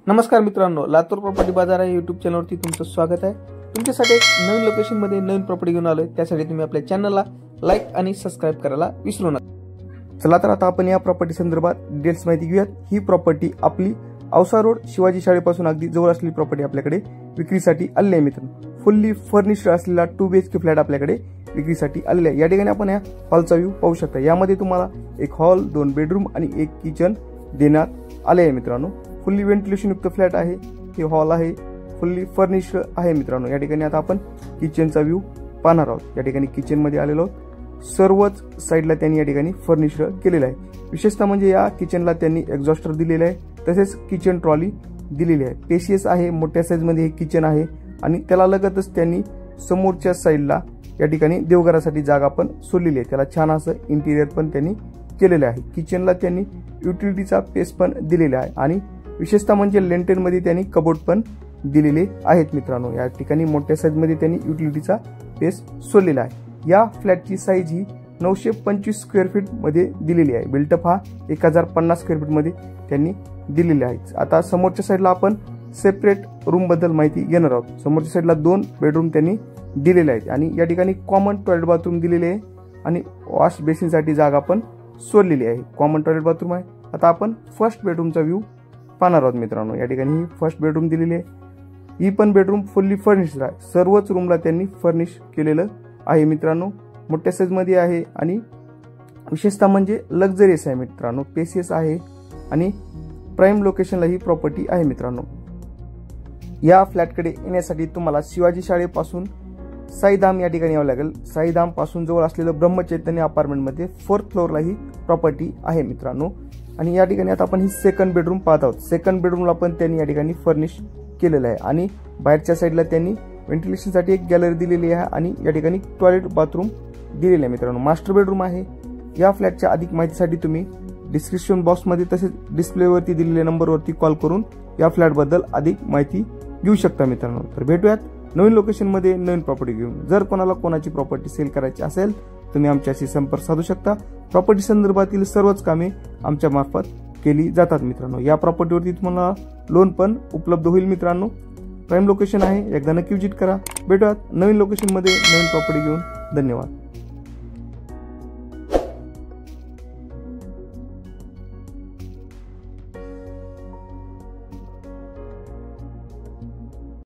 नमस्कार मित्रांनो, लातूर प्रॉपर्टी बाजार या यूट्यूब चॅनलवरती तुमचं स्वागत आहे। तुमच्यासाठी एक नवीन लोकेशनमध्ये नवीन प्रॉपर्टी घेऊन आलोय। त्यासाठी तुम्ही आपल्या चॅनलला लाईक आणि सबस्क्राइब करायला विसरू नका। चला तर आता आपण या प्रॉपर्टी संदर्भात डिटेल्स माहिती घेऊयात। ही प्रॉपर्टी आपली औसा रोड शिवाजी शाळेपासून अगदी जवळ असलेली प्रॉपर्टी आपल्याकडे विक्रीसाठी आली आहे मित्रांनो। फुल्ली फर्निश्ड असलेला 2 BHK फ्लॅट आपल्याकडे विक्रीसाठी आलेला आहे। या ठिकाणी आपण या हॉलचा व्ह्यू पाहू शकता। यामध्ये तुम्हाला एक हॉल, 2 बेडरूम आणि 1 किचन देण्यात आले आहे मित्रांनो। फुल्ली व्हेंटिलेशन युक्त फ्लॅट आहे। हे हॉल आहे, फुल्ली फर्निश्ड आहे मित्रांनो। या ठिकाणी आता आपण किचनचा व्ह्यू पाहणार आहोत। या ठिकाणी किचन मध्ये आलेलो आहोत। सर्वच साइडला त्यांनी या ठिकाणी फर्निश्ड केलेलं आहे। विशेषतः म्हणजे या किचनला त्यांनी एक्झॉस्टर दिलेलं आहे, तसेच किचन ट्रॉली दिलेली आहे। स्पेशियस आहे, मोठ्या साईज मध्ये हे किचन आहे आणि त्याला लगतच त्यांनी समोरच्या साइडला या ठिकाणी देवघरासाठी जागा पण सोडलेली आहे। त्याला छान असं इंटिरियर पण त्यांनी केलेलं आहे। किचनला त्यांनी युटिलिटीचा स्पेस पण दिलेला आहे आणि विशेषतः म्हणजे लेंटेल मध्ये त्यांनी कबोर्ड पण दिलेले आहेत मित्रांनो। या ठिकाणी मोठ्या साईज मध्ये त्यांनी युटिलिटीचा स्पेस सोडलेला आहे। या फ्लॅटची साईज ही 925 स्क्वेअर फीट मध्ये दिलेली आहे। बिल्टअप हा 1050 स्क्वेअर फीट मध्ये त्यांनी दिलेले आहे। आता समोरच्या साईडला आपण सेपरेट रूम बद्दल माहिती घेणार आहोत। समोरच्या साईडला 2 बेडरूम त्यांनी दिलेले आहेत आणि या ठिकाणी कॉमन टॉयलेट बाथरूम दिलेले आहे आणि वॉश बेसिनसाठी जागा पण सोडलेली आहे। कॉमन टॉयलेट बाथरूम आहे। आता आपण फर्स्ट बेडरूमचा व्ह्यू पाहणार आहोत मित्रांनो। या ठिकाणी ही फर्स्ट बेडरूम दिलेली आहे। ही पण बेडरूम फुल्ली फर्निश्ड आहे। सर्वच रूमला त्यांनी फर्निश केलेलं आहे मित्रांनो। मोठ्या साईज मध्ये आहे आणि विशेषतः म्हणजे लक्झरियस आहे मित्रांनो। स्पेशियस आहे आणि प्राइम लोकेशनला ही प्रॉपर्टी आहे मित्रांनो। या फ्लॅटकडे येण्यासाठी तुम्हाला शिवाजी शाळेपासून साईधाम या ठिकाणी यावं लागेल। साईधाम पासून जवळ असलेलं ब्रह्मचैतन्य अपार्टमेंट मध्ये 4th फ्लोअरला ही प्रॉपर्टी आहे मित्रांनो। आणि या ठिकाणी आता आपण ही सेकंड बेडरूम पाहत आहोत। सेकंड बेडरूमला पण त्यांनी या ठिकाणी फर्निश केलेलं आहे आणि बाहेरच्या साईडला त्यांनी व्हेंटिलेशनसाठी एक गॅलरी दिलेली आहे आणि या ठिकाणी टॉयलेट बाथरूम दिलेले आहे मित्रांनो। मास्टर बेडरूम आहे। या फ्लॅटच्या अधिक माहितीसाठी तुम्ही डिस्क्रिप्शन बॉक्समध्ये तसेच डिस्प्लेवरती दिलेल्या नंबरवरती कॉल करून या फ्लॅट बद्दल अधिक माहिती घेऊ शकता मित्रांनो। तर भेटूयात नवीन लोकेशनमध्ये नवीन प्रॉपर्टी घेऊन। जर कोणाची प्रॉपर्टी सेल करायची असेल तुम्ही आमच्याशी संपर्क साधू शकता। प्रॉपर्टी संदर्भातील सर्वच कामे आमच्या मार्फत केली जातात मित्रांनो। या प्रॉपर्टीवरती तुम्हाला लोन पण उपलब्ध होईल मित्रांनो। प्राइम लोकेशन आहे, एकदा नक्की विजिट करा। भेटूयात नवीन लोकेशनमध्ये नवीन प्रॉपर्टी घेऊन। धन्यवाद।